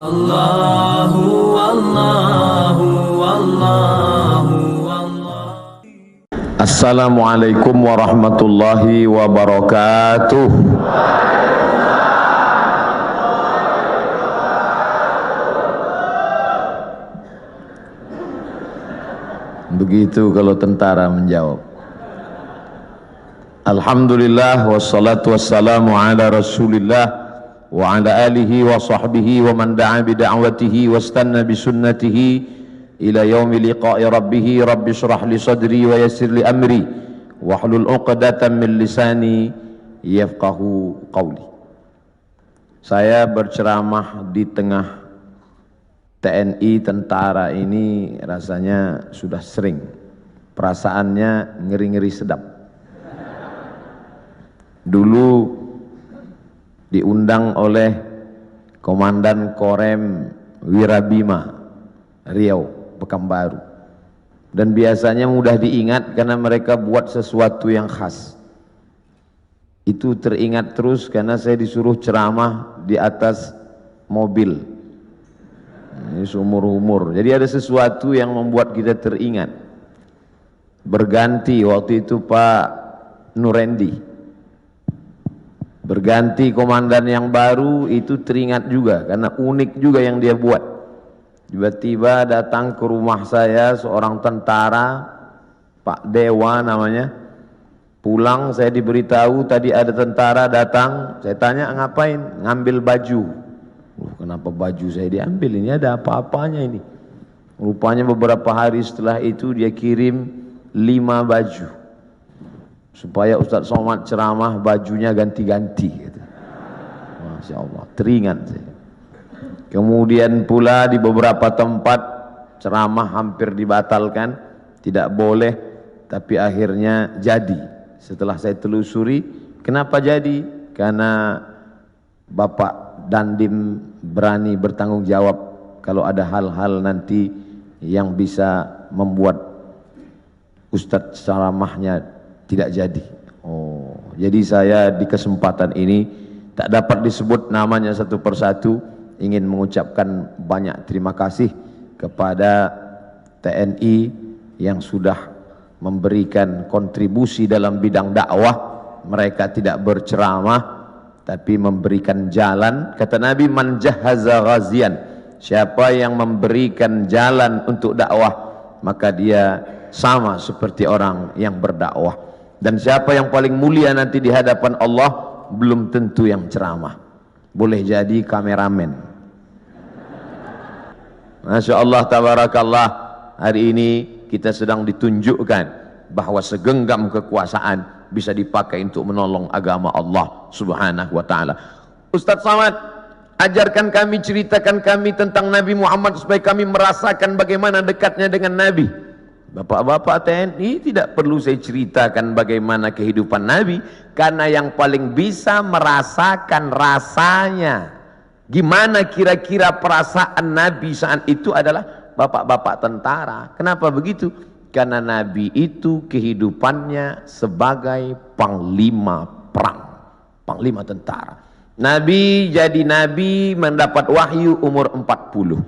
Allahu Allahu Allahu Allah. Assalamualaikum warahmatullahi wabarakatuh. Begitu kalau tentara menjawab. Alhamdulillah wassalatu wassalamu ala Rasulillah wa ala alihi wa sahbihi wa man da'a bi da'watihi wastanna bi sunnatihi ila yaumi liqa'i rabbih. Rabbi shrah li sadri wa yassir li amri wahlul 'uqdatam min lisani yafqahu qawli. Saya berceramah di tengah TNI, tentara ini rasanya sudah sering. Perasaannya ngeri-ngeri sedap. Dulu diundang oleh Komandan Korem Wirabima Riau, Pekanbaru, dan biasanya mudah diingat karena mereka buat sesuatu yang khas. Itu teringat terus karena saya disuruh ceramah di atas mobil. Ini seumur umur. Jadi ada sesuatu yang membuat kita teringat. Berganti waktu itu Pak Nurendi, berganti komandan yang baru, itu teringat juga karena unik juga yang dia buat. Tiba-tiba datang ke rumah saya seorang tentara, Pak Dewa namanya. Pulang saya diberitahu tadi ada tentara datang. Saya tanya ngapain? Ngambil baju. Kenapa baju saya diambil? Ini ada apa-apanya ini? Rupanya beberapa hari setelah itu dia kirim 5 baju supaya Ustadz Somad ceramah bajunya ganti-ganti gitu. Masya Allah, teringat saya. Kemudian pula di beberapa tempat ceramah hampir dibatalkan, tidak boleh, tapi akhirnya jadi. Setelah saya telusuri, kenapa jadi? Karena Bapak Dandim berani bertanggung jawab kalau ada hal-hal nanti yang bisa membuat Ustadz ceramahnya tidak jadi. Oh, jadi saya di kesempatan ini tak dapat disebut namanya satu persatu, ingin mengucapkan banyak terima kasih kepada TNI yang sudah memberikan kontribusi dalam bidang dakwah. Mereka tidak berceramah tapi memberikan jalan. Kata Nabi, man jahaza ghazian, siapa yang memberikan jalan untuk dakwah maka dia sama seperti orang yang berdakwah. Dan siapa yang paling mulia nanti di hadapan Allah belum tentu yang ceramah, boleh jadi kameramen. Masya Allah, tabarakallah. Hari ini kita sedang ditunjukkan bahwa segenggam kekuasaan bisa dipakai untuk menolong agama Allah subhanahu wa ta'ala. Ustadz Somad, ajarkan kami, ceritakan kami tentang Nabi Muhammad supaya kami merasakan bagaimana dekatnya dengan Nabi. Bapak-bapak TNI, tidak perlu saya ceritakan bagaimana kehidupan Nabi, karena yang paling bisa merasakan rasanya gimana kira-kira perasaan Nabi saat itu adalah bapak-bapak tentara. Kenapa begitu? Karena Nabi itu kehidupannya sebagai panglima perang, panglima tentara. Nabi jadi Nabi mendapat wahyu umur 40,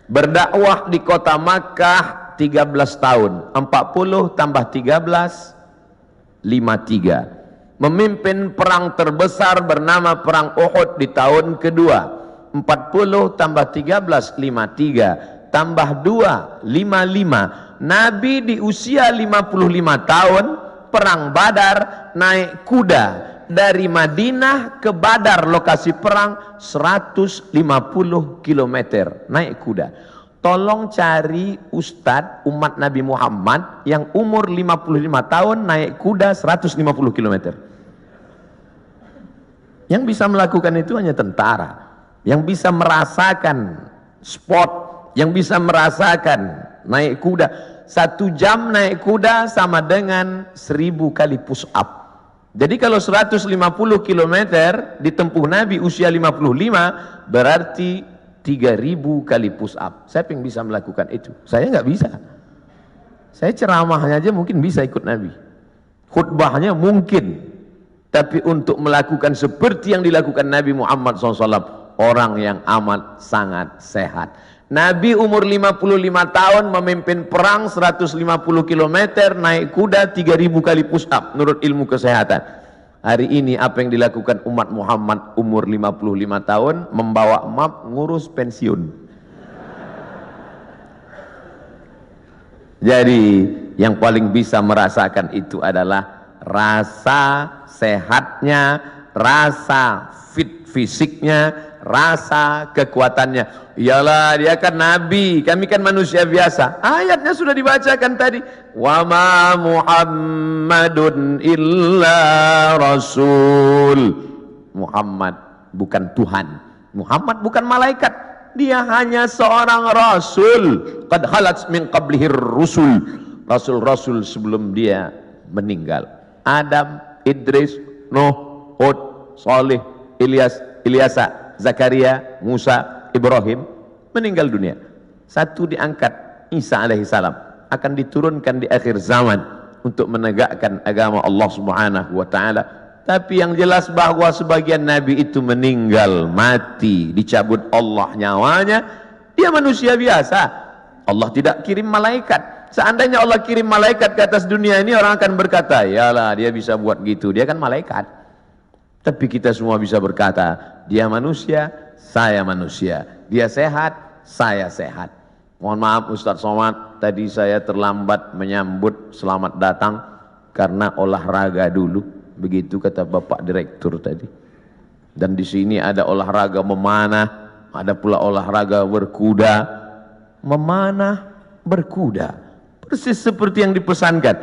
berdakwah di kota Makkah 13 tahun, 40 tambah 13, 53. Memimpin perang terbesar bernama Perang Uhud di tahun kedua. 40 tambah 13, 53. Tambah 2, 55. Nabi di usia 55 tahun, Perang Badar, naik kuda dari Madinah ke Badar, lokasi perang 150 km, naik kuda. Tolong cari ustadz umat Nabi Muhammad yang umur 55 tahun naik kuda 150 km. Yang bisa melakukan itu hanya tentara. Yang bisa merasakan sport, yang bisa merasakan naik kuda. 1 jam naik kuda sama dengan 1000 kali push up. Jadi kalau 150 km ditempuh Nabi usia 55, berarti 3000 kali push up. Siapa yang bisa melakukan itu? Saya nggak bisa. Saya ceramahnya aja mungkin bisa ikut Nabi, khutbahnya mungkin, tapi untuk melakukan seperti yang dilakukan Nabi Muhammad SAW orang yang amat sangat sehat. Nabi umur 55 tahun memimpin perang 150 km, naik kuda 3000 kali push up menurut ilmu kesehatan. Hari ini apa yang dilakukan umat Muhammad umur 55 tahun? Membawa map ngurus pensiun. Jadi yang paling bisa merasakan itu adalah rasa sehatnya, rasa fit fisiknya, rasa kekuatannya. Iyalah, dia kan nabi, kami kan manusia biasa. Ayatnya sudah dibacakan tadi. Wa ma Muhammadun illa rasul. Muhammad bukan Tuhan. Muhammad bukan malaikat. Dia hanya seorang rasul. Qad khalat min qablihir rusul. Rasul-rasul sebelum dia meninggal. Adam, Idris, Nuh, Hud, Salih, Ilyasa, Zakaria, Musa, Ibrahim meninggal dunia. Satu diangkat, Isa alaihissalam akan diturunkan di akhir zaman untuk menegakkan agama Allah Subhanahu wa taala. Tapi yang jelas bahwa sebagian nabi itu meninggal, mati, dicabut Allah nyawanya. Dia manusia biasa. Allah tidak kirim malaikat. Seandainya Allah kirim malaikat ke atas dunia ini, orang akan berkata, yalah dia bisa buat gitu, dia kan malaikat. Tapi kita semua bisa berkata, dia manusia, saya manusia. Dia sehat, saya sehat. Mohon maaf Ustadz Somad, tadi saya terlambat menyambut selamat datang karena olahraga dulu. Begitu kata Bapak Direktur tadi. Dan di sini ada olahraga memanah, ada pula olahraga berkuda. Memanah, berkuda. Persis seperti yang dipesankan.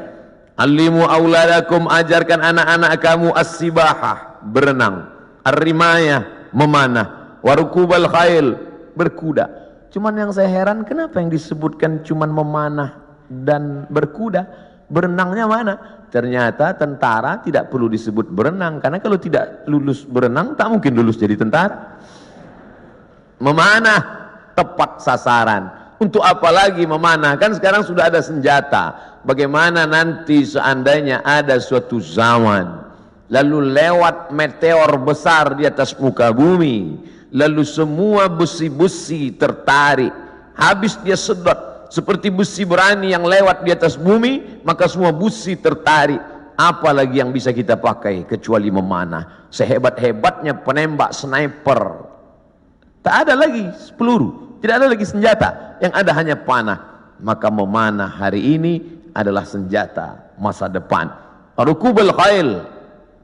Alimu auladakum, ajarkan anak-anak kamu as-sibahah, berenang. Ar-rimayah, memanah. Warukubal khail, berkuda. Cuman yang saya heran, kenapa yang disebutkan cuman memanah dan berkuda? Berenangnya mana? Ternyata tentara tidak perlu disebut berenang, karena kalau tidak lulus berenang tak mungkin lulus jadi tentara. Memanah tepat sasaran. Untuk apa lagi memanah? Kan sekarang sudah ada senjata. Bagaimana nanti seandainya ada suatu zaman lalu lewat meteor besar di atas muka bumi, lalu semua besi-besi tertarik, habis dia sedot. Seperti besi berani yang lewat di atas bumi, maka semua besi tertarik. Apalagi yang bisa kita pakai kecuali memanah. Sehebat-hebatnya penembak sniper, tak ada lagi peluru, tidak ada lagi senjata, yang ada hanya panah. Maka memanah hari ini adalah senjata masa depan. Rukubul khail,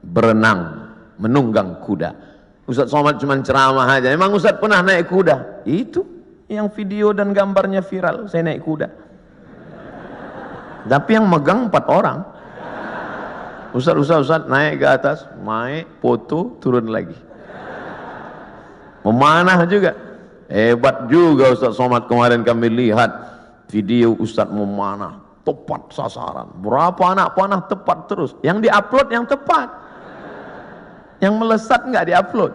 berenang, menunggang kuda. Ustadz Somad cuma ceramah aja. Emang Ustadz pernah naik kuda? Itu yang video dan gambarnya viral, saya naik kuda. Tapi yang megang 4 orang. Ustaz naik ke atas, naik, foto, turun lagi. Memanah juga. Hebat juga Ustaz Somad, kemarin kami lihat video Ustaz memanah, tepat sasaran. Berapa anak panah tepat terus. Yang diupload yang tepat. Yang melesat nggak diupload.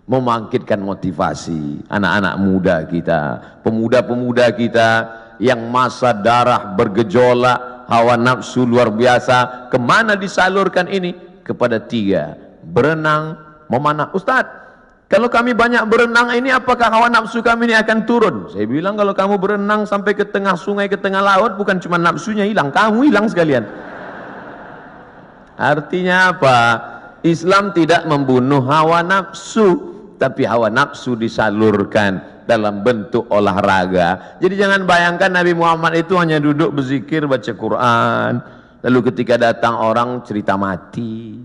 Membangkitkan motivasi anak-anak muda kita, pemuda-pemuda kita yang masa darah bergejolak, hawa nafsu luar biasa. Kemana disalurkan ini? Kepada 3, berenang, memanah. Ustadz, kalau kami banyak berenang ini, apakah hawa nafsu kami ini akan turun? Saya bilang, kalau kamu berenang sampai ke tengah sungai, ke tengah laut, bukan cuma nafsunya hilang, kamu hilang sekalian. Artinya apa? Islam tidak membunuh hawa nafsu, tapi hawa nafsu disalurkan dalam bentuk olahraga. Jadi jangan bayangkan Nabi Muhammad itu hanya duduk berzikir, baca Quran, lalu ketika datang orang cerita mati.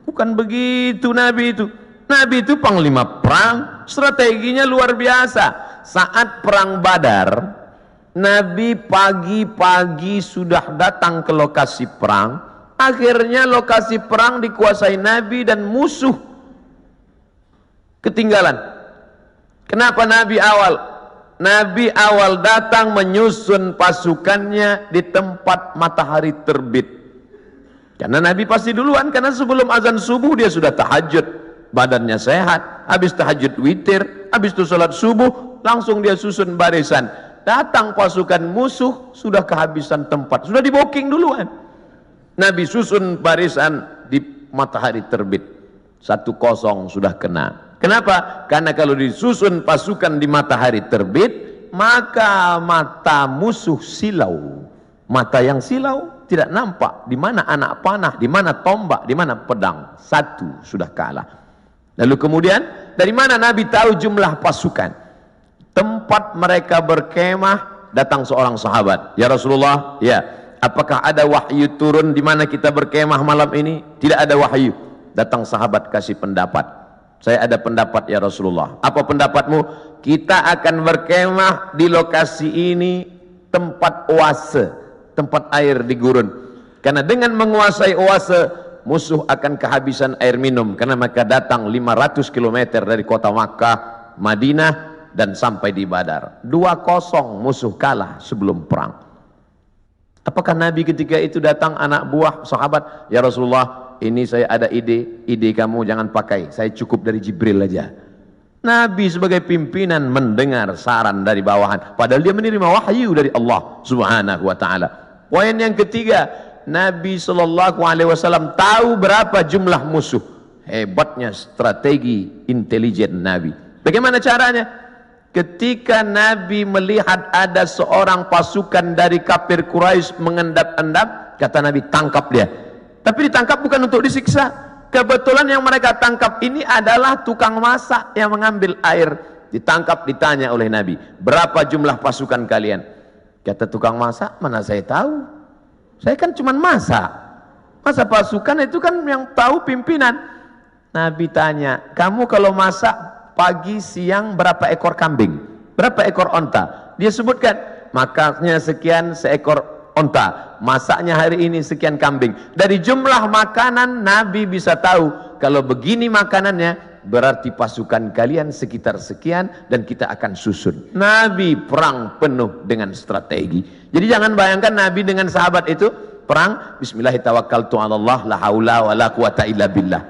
Bukan begitu Nabi itu. Nabi itu panglima perang, strateginya luar biasa. Saat perang Badar, Nabi pagi-pagi sudah datang ke lokasi perang. Akhirnya lokasi perang dikuasai Nabi dan musuh ketinggalan. Kenapa Nabi awal? Nabi awal datang menyusun pasukannya di tempat matahari terbit. Karena Nabi pasti duluan, karena sebelum azan subuh dia sudah tahajud, badannya sehat, habis tahajud witir, habis itu sholat subuh, langsung dia susun barisan. Datang pasukan musuh, sudah kehabisan tempat, sudah di booking duluan. Nabi susun barisan di matahari terbit. 1-0 sudah kena. Kenapa? Karena kalau disusun pasukan di matahari terbit, maka mata musuh silau. Mata yang silau tidak nampak di mana anak panah, di mana tombak, di mana pedang. Satu sudah kalah. Lalu kemudian dari mana Nabi tahu jumlah pasukan? Tempat mereka berkemah, datang seorang sahabat. Ya Rasulullah, ya, apakah ada wahyu turun di mana kita berkemah malam ini? Tidak ada wahyu. Datang sahabat kasih pendapat. Saya ada pendapat ya Rasulullah. Apa pendapatmu? Kita akan berkemah di lokasi ini, tempat oase, tempat air di gurun. Karena dengan menguasai oase, musuh akan kehabisan air minum. Karena mereka datang 500 km dari kota Makkah, Madinah, dan sampai di Badar. 2-0 musuh kalah sebelum perang. Apakah Nabi ketika itu datang anak buah sahabat, ya Rasulullah, ini saya ada ide kamu jangan pakai, saya cukup dari Jibril aja. Nabi sebagai pimpinan mendengar saran dari bawahan, padahal dia menerima wahyu dari Allah Subhanahu wa taala. Poin yang ketiga, Nabi SAW tahu berapa jumlah musuh. Hebatnya strategi intelijen Nabi. Bagaimana caranya? Ketika Nabi melihat ada seorang pasukan dari kafir Quraisy mengendap-endap, kata Nabi, tangkap dia. Tapi ditangkap bukan untuk disiksa. Kebetulan yang mereka tangkap ini adalah tukang masak yang mengambil air. Ditangkap, ditanya oleh Nabi, berapa jumlah pasukan kalian? Kata tukang masak, mana saya tahu, saya kan cuma masak. Masa pasukan itu kan yang tahu pimpinan. Nabi tanya, kamu kalau masak pagi siang berapa ekor kambing, berapa ekor onta? Dia sebutkan, makannya sekian seekor onta, masaknya hari ini sekian kambing. Dari jumlah makanan Nabi bisa tahu, kalau begini makanannya berarti pasukan kalian sekitar sekian dan kita akan susun. Nabi perang penuh dengan strategi. Jadi jangan bayangkan Nabi dengan sahabat itu perang bismillahirrahmanirrahim, la haula wala quwata illa billah.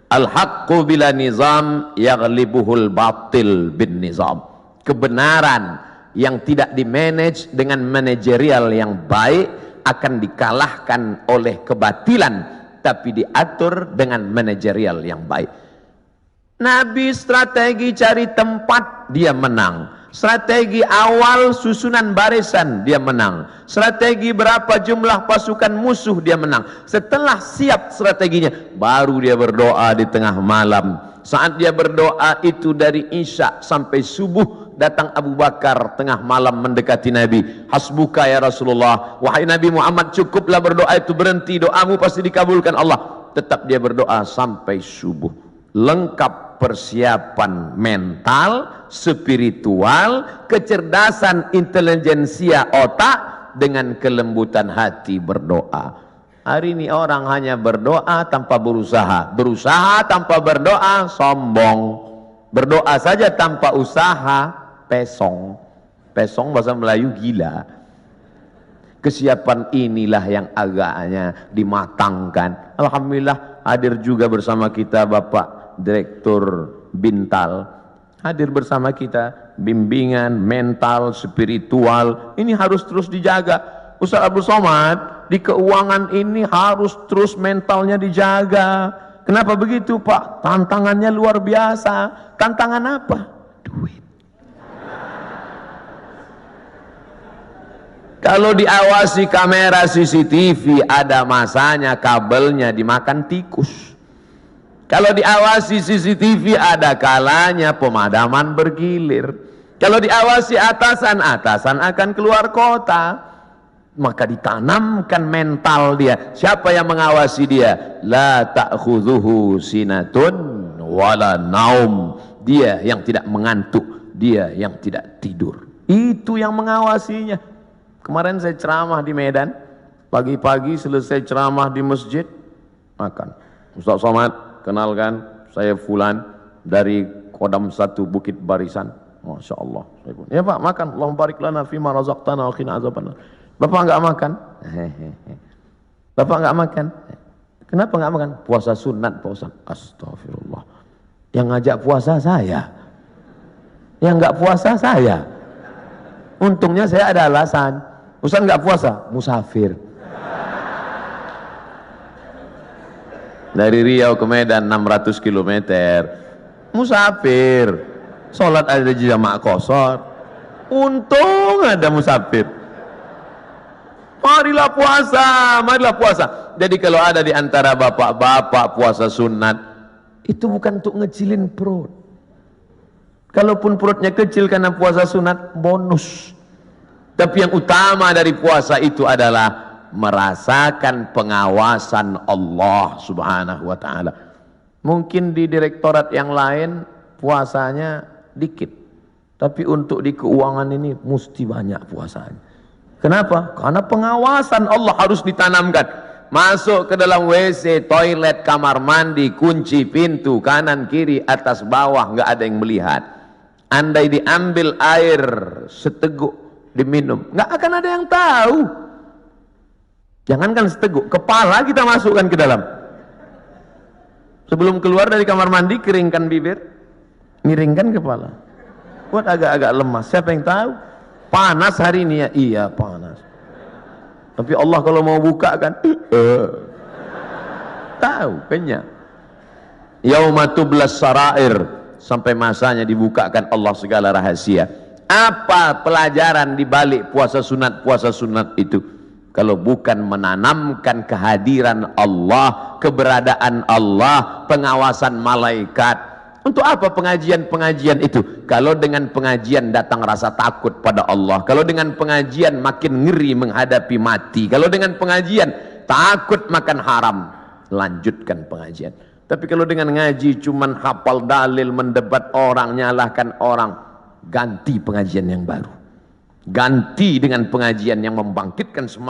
Al-haqqu bila nizam yaghlibuhul batil bin nizam. Kebenaran yang tidak dimanage dengan manajerial yang baik akan dikalahkan oleh kebatilan, tapi diatur dengan manajerial yang baik. Nabi strategi cari tempat, dia menang. Strategi awal susunan barisan, dia menang. Strategi berapa jumlah pasukan musuh, dia menang. Setelah siap strateginya, baru dia berdoa di tengah malam. Saat dia berdoa itu dari Isya sampai subuh, datang Abu Bakar tengah malam mendekati Nabi. Hasbuka ya Rasulullah, wahai Nabi Muhammad, cukuplah berdoa itu, berhenti, doamu pasti dikabulkan Allah. Tetap dia berdoa sampai subuh. Lengkap persiapan mental, spiritual, kecerdasan intelijensia otak dengan kelembutan hati berdoa. Hari ini orang hanya berdoa tanpa berusaha, berusaha tanpa berdoa sombong, berdoa saja tanpa usaha pesong. Pesong bahasa Melayu gila. Kesiapan inilah yang agaknya dimatangkan. Alhamdulillah hadir juga bersama kita Bapak Direktur Bintal, hadir bersama kita. Bimbingan mental, spiritual ini harus terus dijaga. Ustaz Abdul Somad, di keuangan ini harus terus mentalnya dijaga. Kenapa begitu Pak? Tantangannya luar biasa. Tantangan apa? Duit. Kalau diawasi kamera CCTV, ada masanya kabelnya dimakan tikus. Kalau diawasi CCTV, ada kalanya pemadaman bergilir. Kalau diawasi atasan, atasan akan keluar kota. Maka ditanamkan mental dia. Siapa yang mengawasi dia? La ta'khudhuhu sinatun wala naum. Dia yang tidak mengantuk, dia yang tidak tidur. Itu yang mengawasinya. Kemarin saya ceramah di Medan, pagi-pagi selesai ceramah di masjid, makan. Ustaz Somad, kenalkan, saya Fulan dari Kodam 1 Bukit Barisan. Masya Allah. Ya Pak, makan. Allahumma barik lana fima razaqtana wa qina azabannar. Bapak enggak makan? Bapak enggak makan? Kenapa enggak makan? Puasa sunat Pak Ustaz. Astagfirullah. Yang ngajak puasa saya. Yang enggak puasa saya. Untungnya saya ada alasan. Ustaz enggak puasa? Musafir. Dari Riau ke Medan 600 km. Musafir. Sholat ada jamaah qashar. Untung ada musafir. Marilah puasa, marilah puasa. Jadi kalau ada di antara bapak-bapak puasa sunat, itu bukan untuk ngecilin perut. Kalaupun perutnya kecil karena puasa sunat, bonus. Tapi yang utama dari puasa itu adalah merasakan pengawasan Allah subhanahu wa ta'ala. Mungkin di direktorat yang lain puasanya dikit, tapi untuk di keuangan ini mesti banyak puasanya. Kenapa? Karena pengawasan Allah harus ditanamkan. Masuk ke dalam WC, toilet, kamar mandi, kunci pintu kanan kiri atas bawah, nggak ada yang melihat. Andai diambil air seteguk diminum, nggak akan ada yang tahu. Jangankan seteguk, kepala kita masukkan ke dalam. Sebelum keluar dari kamar mandi, keringkan bibir, miringkan kepala. Buat agak-agak lemas. Siapa yang tahu? Panas hari ini ya? Iya panas. Tapi Allah kalau mau buka kan, tahu, kenyang. Yauma tublas sarair, sampai masanya dibukakan Allah segala rahasia. Apa pelajaran di balik puasa sunat itu? Kalau bukan menanamkan kehadiran Allah, keberadaan Allah, pengawasan malaikat. Untuk apa pengajian-pengajian itu? Kalau dengan pengajian datang rasa takut pada Allah, kalau dengan pengajian makin ngeri menghadapi mati, kalau dengan pengajian takut makan haram, lanjutkan pengajian. Tapi kalau dengan ngaji cuman hafal dalil, mendebat orang, nyalahkan orang, ganti pengajian yang baru. Ganti dengan pengajian yang membangkitkan semangat.